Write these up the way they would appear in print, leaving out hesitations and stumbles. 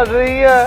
हंस रही है।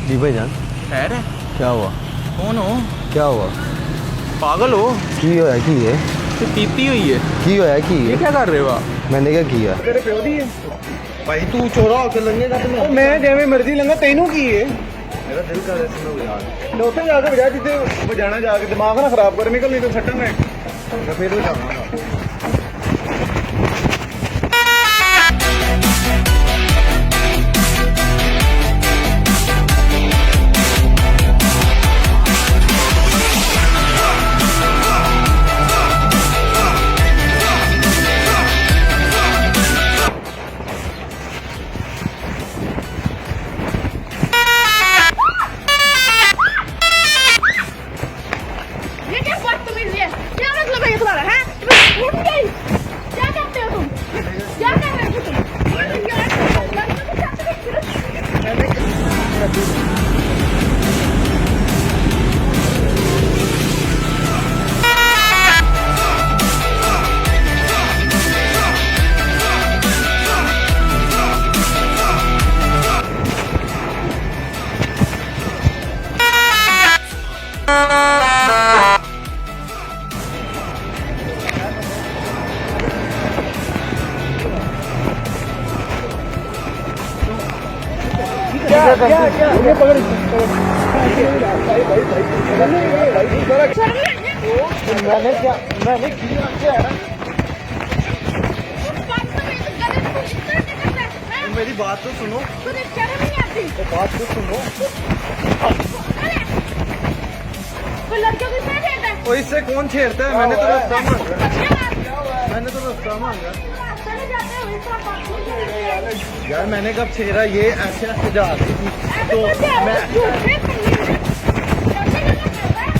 जी भाईजान है रे क्या हुआ? कौन हो? क्या हुआ? पागल हो? की होया की है? ते पीती हुई है। की होया की ये है? क्या कर रहे हो आप? मैंने क्या किया? तेरे प्यो दी है भाई तू चोरा होकर लंघेगा तो ओ मैं जिवें मर्जी लंगा तेनू की है मेरा दिल कर रहा है बजा लोटे जाके बजा जिते बजाना जाके दिमाग ना खराब कर निकल नहीं तो सट्टा मैं मैं फिर जाऊंगा। ये क्या बदतमीजी है? क्या मतलब है ये तुम्हारा? हैं? तुम उठ गई? क्या करते हो तुम? क्या कर रहे हो तुम? लड़कियों के साथ मैंने किया क्या है? मेरी बात तो सुनो। तुझे शर्म नहीं आती? बात तो सुनो। कोई लड़कियों के साथ रहता है? ओ इससे कौन छेड़ता है? मैंने तो रास्ता मांगा। मैंने तो रास्ता मांगा। चले जाते हो इस तरह बात नहीं करेंगे। यार मैंने कब छेड़ा? ये ऐसे ऐसे जा रही थी ऐसे तो कैसे है? मैं झूठे पंगे में कैसे करना चाहता है?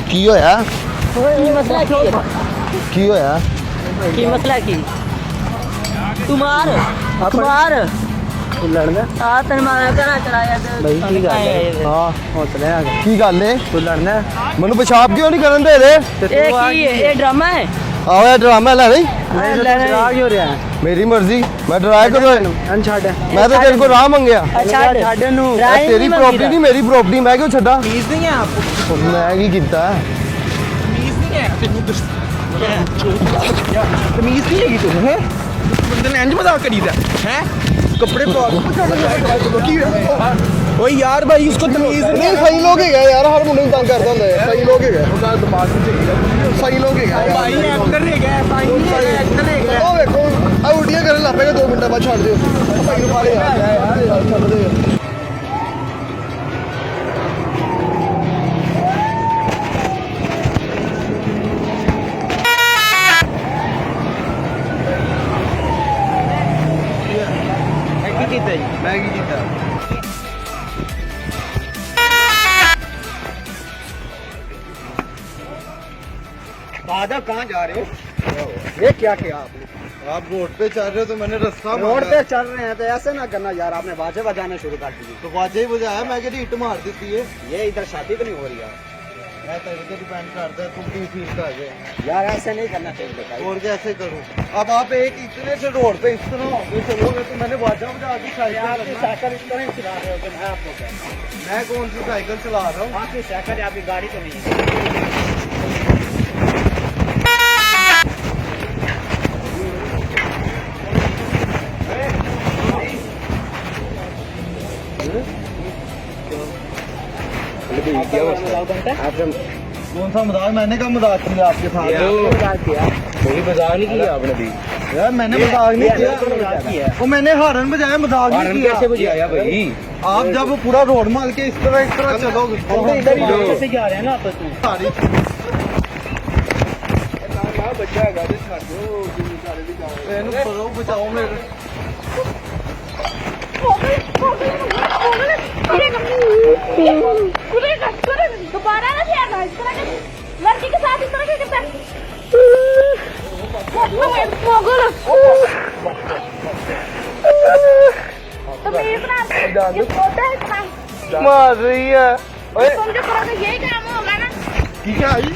की होया? की मसला की है? की होया? की मसला की तू मार तू लड़ना आ तेन मारा करा चलाया ते भाई की गल है? हाँ हौसले आ गए की गल है? तू लड़ना मैनू पेशाब क्यों नहीं करन दे रहे? ए की है ये ड्रामा है आओ यार ड्रामा ला नहीं क्यों रहा है मेरी मर्जी मैं डराया करो अन छाड़ मैं तो तेरे को राह मंगया अच्छा छाड़ नू तेरी प्रॉपर्टी नहीं मेरी प्रॉपर्टी मैं क्यों छड्डा तमीज नहीं है आपको मैं की कीता तमीज नहीं है तेनू तमीज नहीं हैगी तेनू है बंदे ने इंज मजाक करीदा है कपड़े ओ यार भाई इसको तमीज नहीं सही लोग है यार हर मुंडे तंग करता ਹੁੰਦਾ है सही लोग है ਉਹਦਾ ਦਿਮਾਗ ਨਹੀਂ सही लोग है यार ਭਾਈ ਐਕਟਰ ਨੇ ਗਿਆ ਭਾਈ ਐਕਟਰ ਨੇ ਗਿਆ ਉਹ ਵੇਖੋ ਆ ਉਲਟੀਆਂ ਕਰਨ ਲੱਗ ਪਏਗਾ 2 ਮਿੰਟਾਂ ਬਾਅਦ ਛੱਡ ਦਿਓ ਭਾਈ ਨੂੰ ਮਾਰੇ ਯਾਰ ਛੱਡ ਦਿਓ ਕੀ ਕੀਤਾ ਜੀ ਮੈਂ ਕੀ ਕੀਤਾ जाओ, कहाँ जा रहे हो? ये क्या किया आपने? आप रोड पे चल रहे हो तो मैंने रास्ता रोड पे चल रहे हैं तो ऐसे ना करना यार, आपने बाजे बजाने शुरू कर दिए। तो बाजे ही बजाया, मैं कह हिट मार देती है। ये इधर शादी तो नहीं हो रही यार। मैं तेरे पे डिपेंड करता है, तुम की फील कर रहे हैं। यार ऐसे नहीं करना चाहिए बेटा। और कैसे करूं? अब आप एक इतने से रोड पे इस तरह होके चलोगे तो मैंने बाजा बजा दी साइकिल। साइकिल इस तरह ही चला रहे हो तो मैं आपको क्या? मैं कौन सी साइकिल चला रहा हूँ? आपकी साइकिल आपकी गाड़ी तो नहीं है। कौन सा मजाक? मैंने कहा मजाक किया आपके साथ? कोई मजाक नहीं किया आपने भी। यार मैंने मजाक नहीं किया। वो मैंने हारन बजाया, मजाक नहीं किया। कैसे बजाया भाई? आप जब पूरा रोड माल के इस तरह चलोगे हम तो इधर ही कैसे जा रहे हैं ना आपस में। सारी ਇਹਨੂੰ ਕਰੋ, ਬਚਾਓ ਮੇਰੇ। दोबारा ना किया इस तरह के लड़की के साथ इस तरह के करता है। तो मेरी इतना ये छोटा है इतना ਮਾਰ ਰਹੀ ਹੈ। ਓਏ तुम जो करोगे यही काम होगा ना। ਕੀ ਹੈ ਜੀ?